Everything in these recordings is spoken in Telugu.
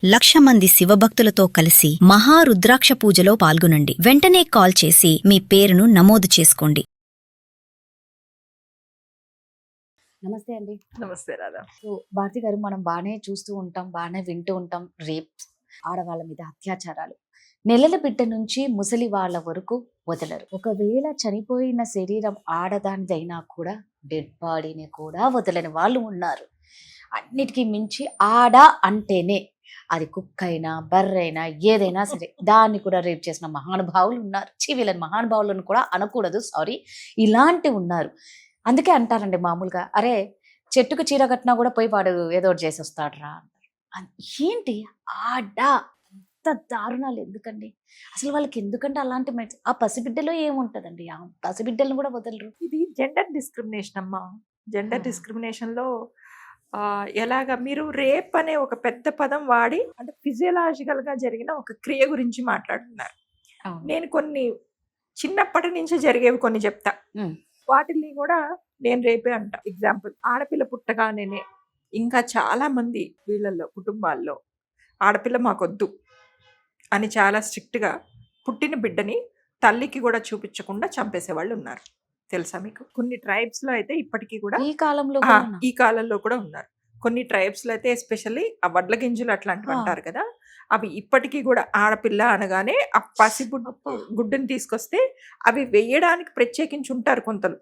1,00,000 మంది శివభక్తులతో కలిసి మహారుద్రాక్ష పూజలో పాల్గొనండి. వెంటనే కాల్ చేసి మీ పేరును నమోదు చేసుకోండి. నమస్తే అండి. నమస్తే రాధా. సో భారతి గారు, మనం బాగానే చూస్తూ ఉంటాం, బాగానే వింటూ ఉంటాం, రేప్స్, ఆడవాళ్ళ మీద అత్యాచారాలు, నెలల బిడ్డ నుంచి ముసలి వాళ్ళ వరకు వదలరు. ఒకవేళ చనిపోయిన శరీరం ఆడదానిదైనా కూడా డెడ్ బాడీని కూడా వదలని వాళ్ళు ఉన్నారు. అన్నిటికీ మించి ఆడ అంటేనే అది కుక్క అయినా బర్రైనా ఏదైనా సరే దాన్ని కూడా రేప్ చేసిన మహానుభావులు ఉన్నారు. వీళ్ళని మహానుభావులను కూడా అనకూడదు, సారీ, ఇలాంటి ఉన్నారు. అందుకే అంటారండి మామూలుగా, అరే చెట్టుకు చీర కట్టినా కూడా పోయి వాడు ఏదో ఒకటి చేసి వస్తాడురా. ఏంటి ఆడ అంత దారుణాలు ఎందుకండి? అసలు వాళ్ళకి ఎందుకంటే అలాంటి ఆ పసిబిడ్డలో ఏముంటదండి? ఆ పసిబిడ్డలను కూడా వదలరు. ఇది జెండర్ డిస్క్రిమినేషన్ అమ్మా. జెండర్ డిస్క్రిమినేషన్ లో ఎలాగా మీరు రేప్ అనే ఒక పెద్ద పదం వాడి అంటే ఫిజియలాజికల్ గా జరిగిన ఒక క్రియ గురించి మాట్లాడుతున్నారు. నేను కొన్ని చిన్నప్పటి నుంచి జరిగేవి కొన్ని చెప్తా, వాటిని కూడా నేను రేపే అంట. ఎగ్జాంపుల్, ఆడపిల్ల పుట్టగానే ఇంకా చాలా మంది వీళ్ళల్లో కుటుంబాల్లో ఆడపిల్ల మాకొద్దు అని చాలా స్ట్రిక్ట్ గా పుట్టిన బిడ్డని తల్లికి కూడా చూపించకుండా చంపేసే వాళ్ళు ఉన్నారు. తెలుసా మీకు? కొన్ని ట్రైబ్స్ లో అయితే ఇప్పటికీ కూడా ఈ కాలంలో కూడా ఉన్నారు. కొన్ని ట్రైబ్స్ లో అయితే ఎస్పెషల్లీ ఆ వడ్ల గింజలు అట్లాంటివి అంటారు కదా, అవి ఇప్పటికీ కూడా ఆడపిల్ల అనగానే ఆ గుడ్డుని తీసుకొస్తే అవి వేయడానికి ప్రత్యేకించి ఉంటారు కొంతలు,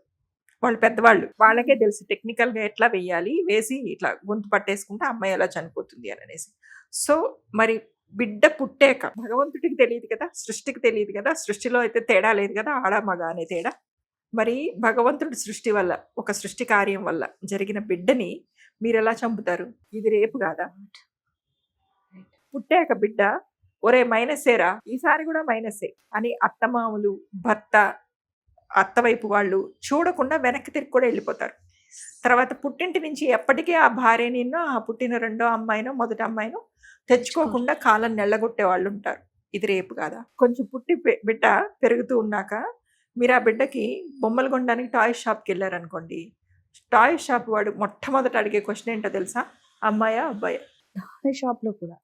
వాళ్ళు పెద్దవాళ్ళు, వాళ్ళకే తెలుసు టెక్నికల్ గా ఎట్లా వేయాలి, వేసి ఇట్లా గొంతు పట్టేసుకుంటే అమ్మాయి ఎలా చనిపోతుంది అని అనేసి. సో మరి బిడ్డ పుట్టాక భగవంతుడికి తెలియదు కదా, సృష్టికి తెలియదు కదా, సృష్టిలో అయితే తేడా లేదు కదా, ఆడ మగ అనే తేడా. మరి భగవంతుడి సృష్టి వల్ల, ఒక సృష్టి కార్యం వల్ల జరిగిన బిడ్డని మీరు ఎలా చంపుతారు? ఇది రేపు కాదా? పుట్టాక బిడ్డ ఒరే మైనస్సేరా, ఈసారి కూడా మైనస్సే అని అత్తమామలు, భర్త, అత్తవైపు వాళ్ళు చూడకుండా వెనక్కి తిరిగి కూడా వెళ్ళిపోతారు. తర్వాత పుట్టింటి నుంచి ఎప్పటికీ ఆ భార్యనిన్నో, ఆ పుట్టిన రెండో అమ్మాయినో మొదటి అమ్మాయినో తెచ్చుకోకుండా కాలం నెల్లగొట్టే వాళ్ళు ఉంటారు. ఇది రేపు కాదా? కొంచెం పుట్టి బిడ్డ పెరుగుతూ ఉన్నాక మీరు ఆ బిడ్డకి బొమ్మలు కొనడానికి టాయ్ షాప్కి వెళ్ళారనుకోండి, టాయ్ షాప్ వాడు మొట్టమొదట అడిగే క్వశ్చన్ ఏంటో తెలుసా? అమ్మాయా అబ్బాయా? టాయ్ షాప్ లో కూడా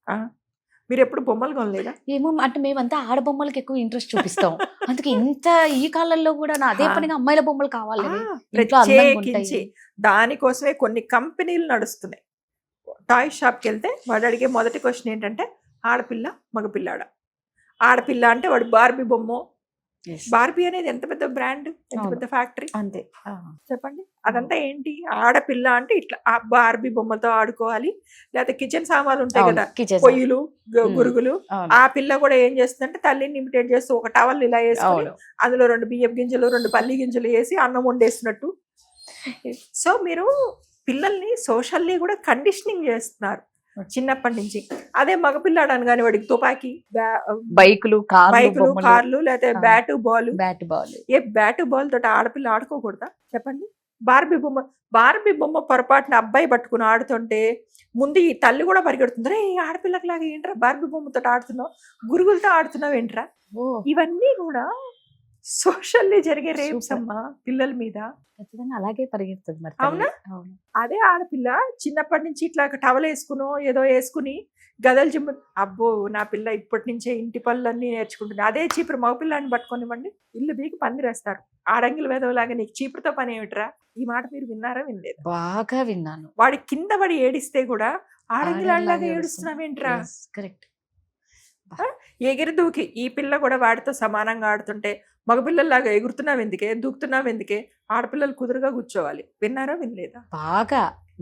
మీరు ఎప్పుడు బొమ్మలు కొనలేదా? ఏమో, అంటే మేమంతా ఆడబొమ్మలకి ఎక్కువ ఇంట్రెస్ట్ చూపిస్తాం. అందుకే ఇంత ఈ కాలంలో కూడా నా అదే పనిగా అమ్మాయిల బొమ్మలు కావాలని ప్రత్యేకించి దానికోసమే కొన్ని కంపెనీలు నడుస్తున్నాయి. టాయ్ షాప్కి వెళ్తే వాడు అడిగే మొదటి క్వశ్చన్ ఏంటంటే ఆడపిల్ల మగపిల్లాడ. ఆడపిల్ల అంటే వాడు బార్బీ బొమ్మ. బార్బీ అనేది ఎంత పెద్ద బ్రాండ్, ఎంత పెద్ద ఫ్యాక్టరీ, అంతే. చెప్పండి, అదంతా ఏంటి? ఆడపిల్ల అంటే ఇట్లా ఆ బార్బీ బొమ్మతో ఆడుకోవాలి. లేకపోతే కిచెన్ సామాన్లు ఉంటాయి కదా, పొయ్యిలు, గురుగులు, ఆ పిల్ల కూడా ఏం చేస్తుందంటే తల్లిని ఇమిటేట్ చేస్తూ ఒక టవల్ ఇలా వేసుకొని అందులో 2 బియ్యం గింజలు 2 పల్లి గింజలు వేసి అన్నం వండేస్తున్నట్టు. సో మీరు పిల్లల్ని సోషల్లీ కూడా కండిషనింగ్ చేస్తున్నారు చిన్నప్పటి నుంచి. అదే మగపిల్లాడు అనగానే వాడికి తుపాకీ, బైకులు, కార్లు, లేకపోతే బ్యాటు బాల్. ఏ బ్యాటు బాల్ తోటి ఆడపిల్ల ఆడుకోకూడదా చెప్పండి? బార్బీ బొమ్మ పొరపాటున అబ్బాయి పట్టుకుని ఆడుతుంటే ముందు ఈ తల్లి కూడా పరిగెడుతుంది, రే ఆడపిల్లకి లాగా ఏంట్రా బార్బీ బొమ్మతో ఆడుతున్నావు, గురుగులతో ఆడుతున్నావు ఏంట్రా. ఇవన్నీ కూడా సోషల్లీ జరిగే రేప్స్ అమ్మా పిల్లల మీద. ఖచ్చితంగా అలాగే పరిగెడుతుంది మరి. అవునా? అదే ఆడపిల్ల చిన్నప్పటి నుంచి ఇట్లా టవల్ వేసుకునో ఏదో వేసుకుని గదలు జిమ్ము, అబ్బో నా పిల్ల ఇప్పటి నుంచే ఇంటి పనులన్నీ నేర్చుకుంటుంది. అదే చీపురు మగపిల్లాన్ని పట్టుకొనివ్వండి, ఇల్లు బీకి పందిరేస్తారు. ఆడంగిల వేదవలాగా నీకు చీపురుతో పని ఏమిట్రా. ఈ మాట మీరు విన్నారా? వినలేదు? బాగా విన్నాను. వాడి కింద పడి ఏడిస్తే కూడా ఆడంగిలాగా ఏడుస్తున్నావేంట్రా. కరెక్ట్. ఎగిరి దూకి ఈ పిల్ల కూడా వాడితో సమానంగా ఆడుతుంటే మగపిల్లల్లాగా ఎగురుతున్నావు ఎందుకే, దూకుతున్నావు ఎందుకే, ఆడపిల్లలు కుదురుగా కూర్చోవాలి. విన్నారా? వినలేదా?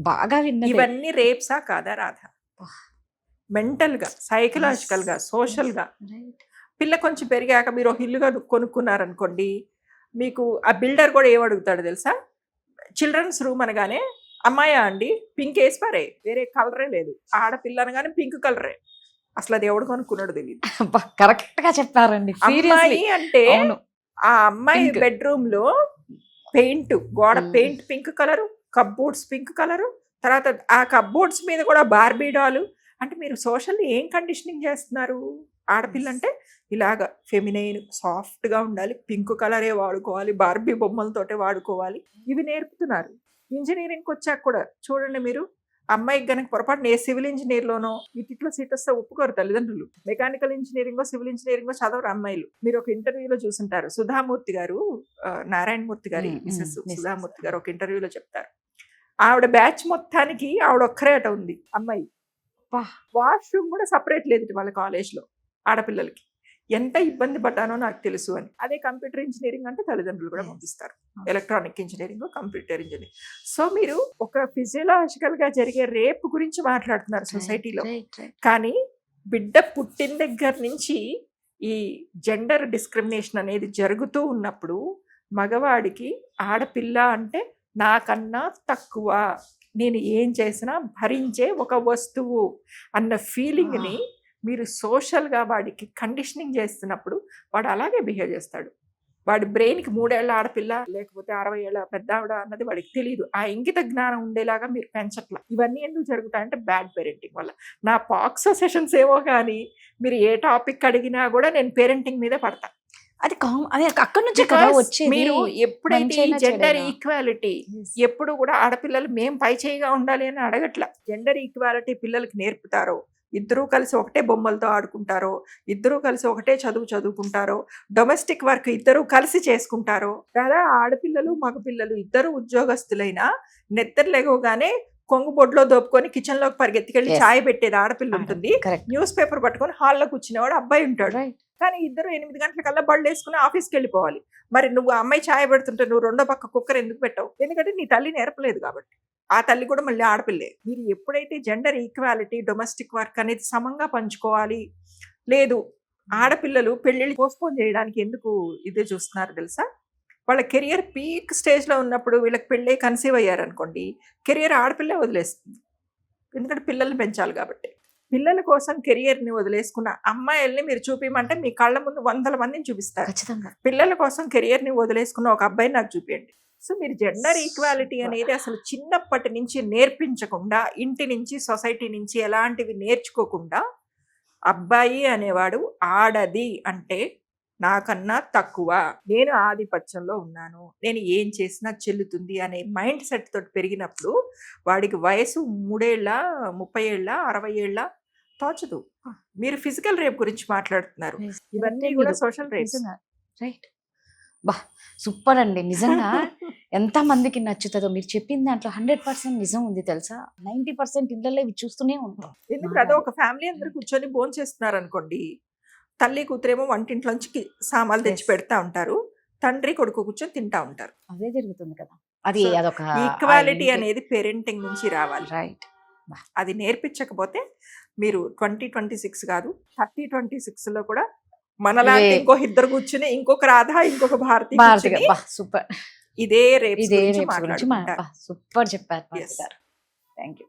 బాగా విన్నా. ఇవన్నీ రేప్సా కాదా రాధా? మెంటల్ గా, సైకలాజికల్ గా, సోషల్ గా. పిల్ల కొంచెం పెరిగాక మీరు ఇల్లుగా కొనుక్కున్నారనుకోండి, మీకు ఆ బిల్డర్ కూడా ఏమడుగుతాడు తెలుసా? చిల్డ్రన్స్ రూమ్ అనగానే అమ్మాయా అండి పింక్ వేసి పారే, వేరే కలరే లేదు. ఆడపిల్ల అనగానే పింక్ కలరే. అసలు అది ఎవడు కొనుక్కున్నాడు తెలియదు. కరెక్ట్ గా చెప్పారండి. అమ్మాయి అంటే ఆ అమ్మాయి బెడ్రూమ్ లో పెయింట్, గోడ paint pink colour, cupboards pink colour, తర్వాత ఆ కప్బోర్డ్స్ మీద కూడా బార్బీ డాలు. అంటే మీరు సోషల్లీ ఏం కండిషనింగ్ చేస్తున్నారు? ఆడపిల్ల అంటే ఇలాగ ఫెమినైన్, సాఫ్ట్ గా ఉండాలి, పింక్ కలరే వాడుకోవాలి, బార్బీ బొమ్మలతోటే వాడుకోవాలి, ఇవి నేర్పుతున్నారు. ఇంజనీరింగ్కి వచ్చాక కూడా చూడండి మీరు, అమ్మాయికి గనక పొరపాటున ఏ సివిల్ ఇంజనీర్లోనో ఇట్లో సీట్ వస్తే ఒప్పుకోరు తల్లిదండ్రులు. మెకానికల్ ఇంజనీరింగో సివిల్ ఇంజనీరింగో చదవరు అమ్మాయిలు. మీరు ఒక ఇంటర్వ్యూలో చూసుంటారు, సుధామూర్తి గారు, నారాయణమూర్తి గారి మిసెస్ సుధామూర్తి గారు ఒక ఇంటర్వ్యూలో చెప్తారు, ఆవిడ బ్యాచ్ మొత్తానికి ఆవిడ ఒక్కరే అట ఉంది అమ్మాయి. వాష్రూమ్ కూడా సపరేట్ లేదు వాళ్ళ కాలేజ్లో ఆడపిల్లలకి. ఎంత ఇబ్బంది పడ్డానో నాకు తెలుసు అని. అదే కంప్యూటర్ ఇంజనీరింగ్ అంటే తల్లిదండ్రులు కూడా పంపిస్తారు, electronic engineering, computer engineering. So మీరు ఒక ఫిజియలాజికల్ గా జరిగే రేప్ గురించి మాట్లాడుతున్నారు సొసైటీలో, కానీ బిడ్డ పుట్టిన దగ్గర నుంచి ఈ జెండర్ డిస్క్రిమినేషన్ అనేది జరుగుతూ ఉన్నప్పుడు మగవాడికి ఆడపిల్ల అంటే నాకన్నా తక్కువ, నేను ఏం చేసినా భరించే ఒక వస్తువు అన్న ఫీలింగ్ని మీరు సోషల్గా వాడికి కండిషనింగ్ చేస్తున్నప్పుడు వాడు అలాగే బిహేవ్ చేస్తాడు. వాడి బ్రెయిన్కి 3 ఏళ్ల ఆడపిల్ల లేకపోతే 60 ఏళ్ల పెద్ద ఆవిడ అన్నది వాడికి తెలియదు. ఆ ఇంగిత జ్ఞానం ఉండేలాగా మీరు పెంచట్ల. ఇవన్నీ ఎందుకు జరుగుతాయంటే బ్యాడ్ పేరెంటింగ్ వల్ల. నా పాక్సో సెషన్స్ ఏమో కానీ మీరు ఏ టాపిక్ అడిగినా కూడా నేను పేరెంటింగ్ మీదే పడతా. అది అక్కడ నుంచి కదా వచ్చేది. మీరు ఎప్పుడైతే జెండర్ ఈక్వాలిటీ, ఎప్పుడు కూడా ఆడపిల్లలు మేం పై చేయిగా ఉండాలి అని అడగట్ల. జెండర్ ఈక్వాలిటీ పిల్లలకి నేర్పుతారో, ఇద్దరూ కలిసి ఒకటే బొమ్మలతో ఆడుకుంటారో, ఇద్దరూ కలిసి ఒకటే చదువుకుంటారో, డొమెస్టిక్ వర్క్ ఇద్దరూ కలిసి చేసుకుంటారో, లేదా ఆడపిల్లలు మగపిల్లలు ఇద్దరు ఉద్యోగస్తులైనా నిద్రలేగోగానే కొంగు బొడ్లో దోపుకొని కిచెన్ లోకి పరిగెత్తికెళ్ళి ఛాయ్ పెట్టేది ఆడపిల్ల ఉంటుంది, న్యూస్ పేపర్ పట్టుకొని హాల్లో కూర్చునేవాడు అబ్బాయి ఉంటాడు. కానీ ఇద్దరు 8 గంటలకల్లా బళ్ళు వేసుకుని ఆఫీస్కి వెళ్ళిపోవాలి. మరి నువ్వు అమ్మాయి ఛాయ్ పెడుతుంటే నువ్వు రెండో పక్క కుక్కర్ ఎందుకు పెట్టావు? ఎందుకంటే నీ తల్లి నేర్పలేదు కాబట్టి. ఆ తల్లి కూడా మళ్ళీ ఆడపిల్లే. మీరు ఎప్పుడైతే జెండర్ ఈక్వాలిటీ, డొమెస్టిక్ వర్క్ అనేది సమంగా పంచుకోవాలి, లేదు ఆడపిల్లలు పెళ్ళిళ్ళు పోస్ట్పోన్ చేయడానికి ఎందుకు ఇదే చూస్తున్నారు తెలుసా? వాళ్ళ కెరియర్ పీక్ స్టేజ్లో ఉన్నప్పుడు వీళ్ళకి పెళ్ళి కన్సీవ్ అయ్యారనుకోండి, కెరియర్ ఆడపిల్లే వదిలేస్తుంది. ఎందుకంటే పిల్లల్ని పెంచాలి కాబట్టి. పిల్లల కోసం కెరియర్ని వదిలేసుకున్న అమ్మాయిల్ని మీరు చూపించమంటే మీ కళ్ళ ముందు 100 మందిని చూపిస్తారు. ఖచ్చితంగా పిల్లల కోసం కెరియర్ని వదిలేసుకున్న ఒక అబ్బాయిని నాకు చూపించండి. సో మీరు జెండర్ ఈక్వాలిటీ అనేది అసలు చిన్నప్పటి నుంచి నేర్పించకుండా, ఇంటి నుంచి సొసైటీ నుంచి ఎలాంటివి నేర్చుకోకుండా, అబ్బాయి అనేవాడు ఆడది అంటే నాకన్నా తక్కువ, నేను ఆధిపత్యంలో ఉన్నాను, నేను ఏం చేసినా చెల్లుతుంది అనే మైండ్ సెట్ తోటి పెరిగినప్పుడు వాడికి వయసు 3 ఏళ్ళ 30 ఏళ్ళ 60 ఏళ్ళ తోచదు. మీరు ఫిజికల్ రేప్ గురించి మాట్లాడుతున్నారు, ఇవన్నీ కూడా సోషల్ రేప్. రైట్. బా సూపర్ అండి. నిజంగా ఎంత మందికి నచ్చుతుందో మీరు చెప్పిన దాంట్లో 100% నిజం ఉంది తెలుసా. 90% ఇళ్ళల్లో ఇవి చూస్తూనే ఉంటాం. ఎందుకంటే అదో ఒక ఫ్యామిలీ అందరూ కూర్చొని భోజనం చేస్తున్నారు అనుకోండి, తల్లి కూతురేమో వంటింట్లోంచి సామాన్లు తెచ్చి పెడతా ఉంటారు, తండ్రి కొడుకు కూర్చొని తింటా ఉంటారు. అదే జరుగుతుంది కదా. అది అదొక ఈక్వాలిటీ అనేది పేరెంటింగ్ నుంచి రావాలి. రైట్. అది నేర్పించకపోతే మీరు 2026 కాదు 3026లో కూడా మనలాంటి ఇంకో ఇద్దరు కూర్చుని ఇంకొక రాధ ఇంకొక భారతి సూపర్ ఇదే రేపు గురించి మాట్లాడుకుంటారు. సూపర్ చెప్పారు. Thank you.